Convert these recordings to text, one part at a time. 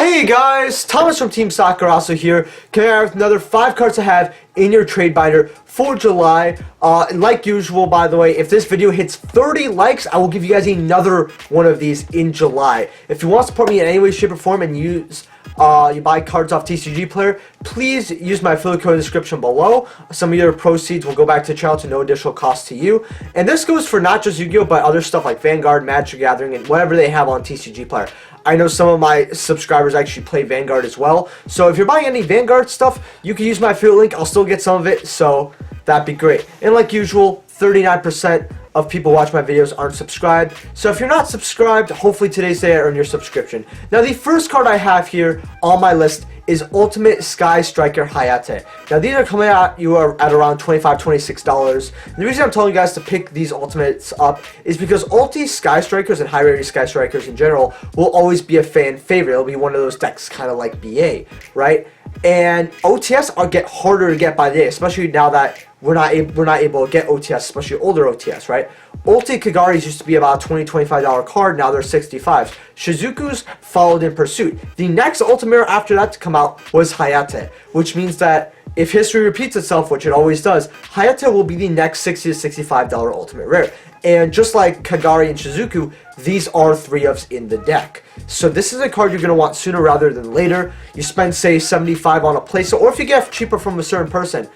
Hey guys, Thomas from Team Soccer also here. Coming out with another 5 cards I have in your trade binder for July. And like usual, by the way, if this video hits 30 likes, I will give you guys another one of these in July. If you want to support me in any way, shape, or form and you buy cards off TCG Player, please use my affiliate code in the description below. Some of your proceeds will go back to the channel to no additional cost to you. And this goes for not just Yu-Gi-Oh, but other stuff like Vanguard, Magic Gathering, and whatever they have on TCG Player. I know some of my subscribers actually play Vanguard as well. So if you're buying any Vanguard stuff, you can use my affiliate link. I'll still get some of it, so that'd be great. And like usual, 39% of people watch my videos aren't subscribed. So if you're not subscribed, hopefully today's day I earn your subscription. Now the first card I have here on my list is Ultimate Sky Striker Hayate. Now these are coming out, you are at around $25, $26. And the reason I'm telling you guys to pick these Ultimates up is because Ulti Sky Strikers and high rarity Sky Strikers in general will always be a fan favorite. It'll be one of those decks kind of like BA, right? And OTS get harder to get by the day, especially now that we're not able to get OTS, especially older OTS, right? Ulti Kagaris used to be about a $20, $25 card, now they're $65. Shizuku's followed in pursuit. The next Ultimate Rare after that to come out was Hayate, which means that if history repeats itself, which it always does, Hayate will be the next $60 to $65 Ultimate Rare. And just like Kagari and Shizuku, these are 3-ofs in the deck. So this is a card you're going to want sooner rather than later. You spend, say, $75 on a playset, or if you get cheaper from a certain person,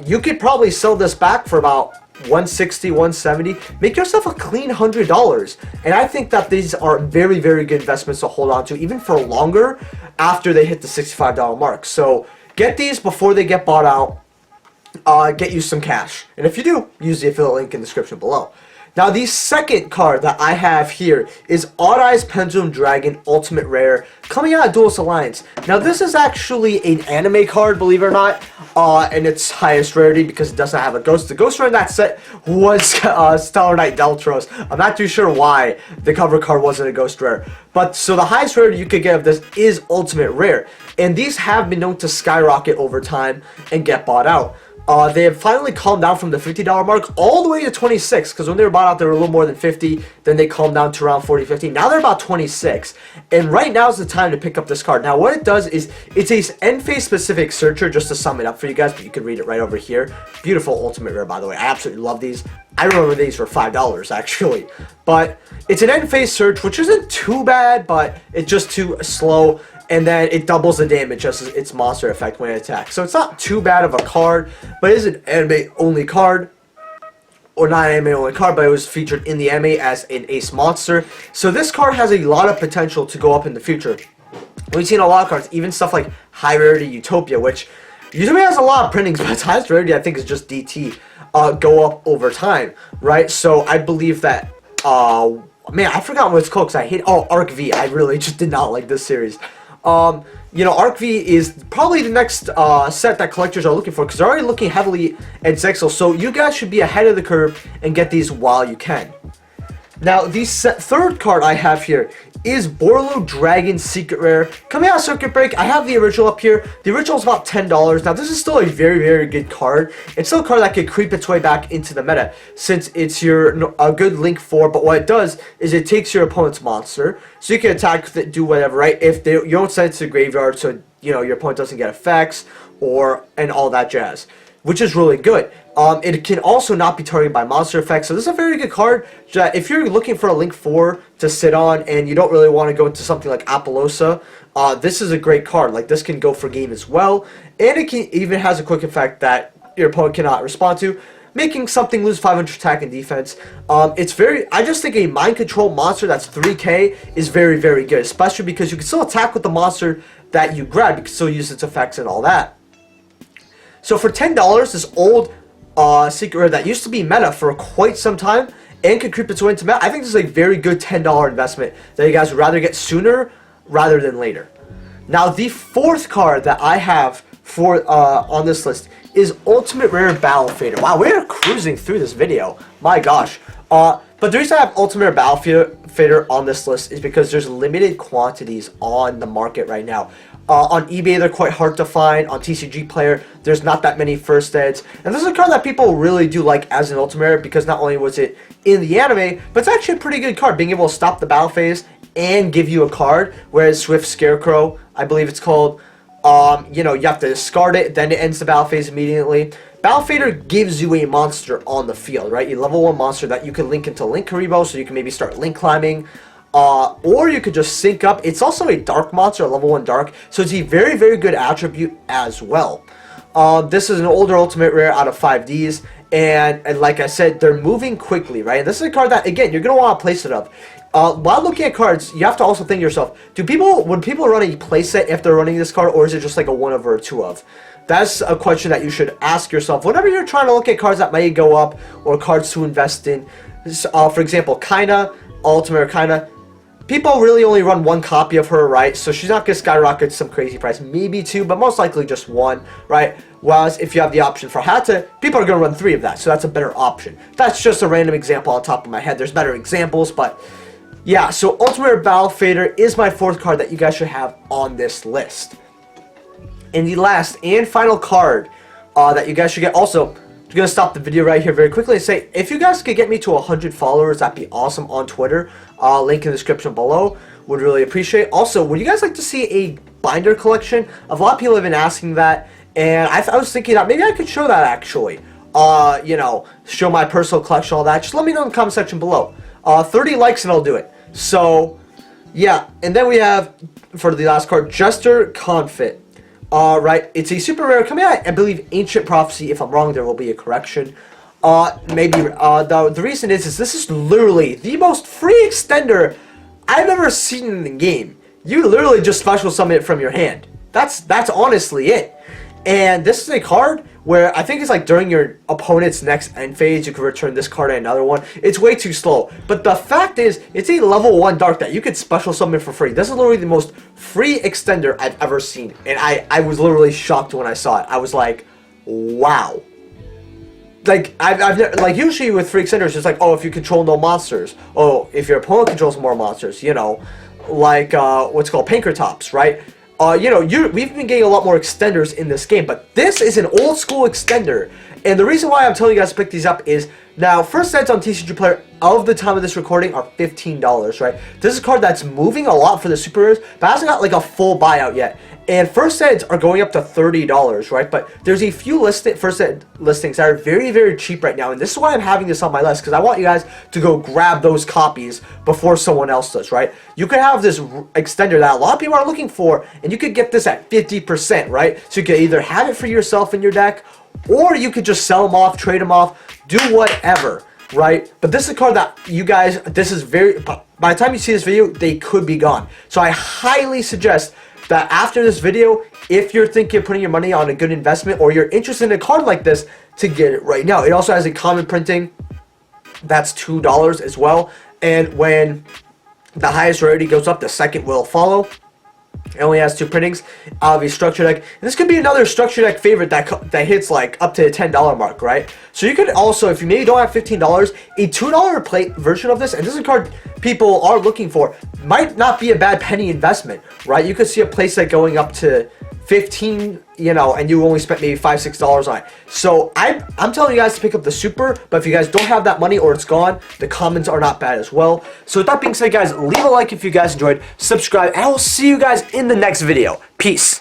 you could probably sell this back for about $160, $170. Make yourself a clean $100. And I think that these are very, very good investments to hold on to, even for longer after they hit the $65 mark. So get these before they get bought out. Get you some cash. And if you do, use the affiliate link in the description below. Now, the second card that I have here is Oddeyes Pendulum Dragon Ultimate Rare, coming out of Duelist Alliance. Now, this is actually an anime card, believe it or not, and it's highest rarity because it doesn't have a ghost. The ghost rare in that set was Stellar Knight Deltros. I'm not too sure why the cover card wasn't a ghost rare. But, so the highest rarity you could get of this is Ultimate Rare. And these have been known to skyrocket over time and get bought out. They have finally calmed down from the $50 mark all the way to 26, because when they were bought out they were a little more than 50, then they calmed down to around 40, 50. Now they're about 26, and right now is the time to pick up this card. Now what it does is, it's a end phase specific searcher, just to sum it up for you guys, but you can read it right over here. Beautiful Ultimate Rare, by the way. I absolutely love these. I remember these for $5 actually, but it's an end phase search, which isn't too bad, but it's just too slow. And then it doubles the damage as its monster effect when it attacks. So it's not too bad of a card, but it is an anime-only card. Or not an anime-only card, but it was featured in the anime as an ace monster. So this card has a lot of potential to go up in the future. We've seen a lot of cards, even stuff like high rarity Utopia, which Utopia has a lot of printings, but its highest rarity I think is just DT, go up over time, right? So I believe that, man, I forgot what it's called because I hate, Arc V. I really just did not like this series. You know, Arc V is probably the next set that collectors are looking for, because they're already looking heavily at Zexal, so you guys should be ahead of the curve and get these while you can. Now, the third card I have here is Boar Lo Dragon Secret Rare. Coming out of Circuit Break, I have the original up here. The original is about $10. Now, this is still a very, very good card. It's still a card that could creep its way back into the meta, since it's a good link for, but what it does is it takes your opponent's monster, so you can attack with it, do whatever, right? If you don't send it to the graveyard, so, you know, your opponent doesn't get effects, and all that jazz, which is really good. It can also not be targeted by monster effects, so this is a very good card that if you're looking for a Link 4 to sit on and you don't really want to go into something like Apollosa, this is a great card. Like, this can go for game as well, and it even has a quick effect that your opponent cannot respond to, making something lose 500 attack and defense. I just think a mind control monster that's 3k is very, very good, especially because you can still attack with the monster that you grab, you can still use its effects and all that. So for $10, this old secret rare that used to be meta for quite some time and could creep its way into meta, I think this is a very good $10 investment that you guys would rather get sooner rather than later. Now, the fourth card that I have for on this list is Ultimate Rare Battle Fader. Wow, we're cruising through this video. My gosh. But the reason I have Ultimate Rare Battle Fader on this list is because there's limited quantities on the market right now. On eBay, they're quite hard to find. On TCG Player, there's not that many first eds. And this is a card that people really do like as an Ultimate Rare, because not only was it in the anime, but it's actually a pretty good card, being able to stop the battle phase and give you a card, whereas Swift Scarecrow, I believe it's called, you know, you have to discard it, then it ends the battle phase immediately. Battle Fader gives you a monster on the field, right? A level 1 monster that you can link into Link Karibo, so you can maybe start link climbing. Or you could just sync up. It's also a dark monster, a level 1 dark, so it's a very, very good attribute as well. This is an older ultimate rare out of 5Ds, and like I said, they're moving quickly, right? And this is a card that, again, you're going to want to place it up. While looking at cards, you have to also think to yourself, when people run a playset if they're running this card, or is it just like a 1 of or a 2 of? That's a question that you should ask yourself whenever you're trying to look at cards that may go up or cards to invest in. For example, Kaina, Ultimate Kaina. People really only run 1 copy of her, right? So she's not going to skyrocket to some crazy price. Maybe 2, but most likely just 1, right? Whereas if you have the option for Hayate, people are going to run 3 of that. So that's a better option. That's just a random example on top of my head. There's better examples, but yeah. So Ultimate Battle Fader is my 4th card that you guys should have on this list. And the last and final card that you guys should get, also, I'm going to stop the video right here very quickly and say, if you guys could get me to 100 followers, that'd be awesome on Twitter. Link in the description below. Would really appreciate. Also, would you guys like to see a binder collection? A lot of people have been asking that, and I was thinking that maybe I could show that actually. You know, show my personal collection, all that. Just let me know in the comment section below. 30 likes and I'll do it. So, yeah. And then we have, for the last card, Jester Confit. Right, it's a super rare coming out, I believe, Ancient Prophecy. If I'm wrong, there will be a correction. The reason is this is literally the most free extender I've ever seen in the game. You literally just special summon it from your hand. That's honestly it. And this is a card where I think it's like during your opponent's next end phase, you can return this card and another one. It's way too slow. But the fact is, it's a level 1 dark that you could special summon for free. This is literally the most free extender I've ever seen. And I was literally shocked when I saw it. I was like, wow. Like, I've never, like, usually with free extenders, it's like, oh, if you control no monsters. Oh, if your opponent controls more monsters, you know. Like, what's called Pankratops, right? You know, we've been getting a lot more extenders in this game, but this is an old school extender. And the reason why I'm telling you guys to pick these up is, now, first sets on TCG Player of the time of this recording are $15, right? This is a card that's moving a lot for the super rares, but hasn't got like a full buyout yet. And first sets are going up to $30, right? But there's a few first set listings that are very, very cheap right now. And this is why I'm having this on my list, because I want you guys to go grab those copies before someone else does, right? You could have this extender that a lot of people are looking for, and you could get this at 50%, right? So you could either have it for yourself in your deck, or you could just sell them off, trade them off, do whatever, right? But this is a card that you guys, this is very, by the time you see this video, they could be gone. So I highly suggest that after this video, if you're thinking of putting your money on a good investment, or you're interested in a card like this, to get it right now. It also has a common printing that's $2 as well. And when the highest rarity goes up, the second will follow. It only has 2 printings of a structure deck. And this could be another structure deck favorite that hits like up to the $10 mark, right? So you could also, if you maybe don't have $15, a $2 plate version of this, and this is a card people are looking for, might not be a bad penny investment, right? You could see a place set going up to 15, you know, and you only spent maybe $5, $6 on it. So I'm telling you guys to pick up the super, but if you guys don't have that money or it's gone, the commons are not bad as well. So with that being said, guys, leave a like if you guys enjoyed, subscribe, and I will see you guys in the next video. Peace.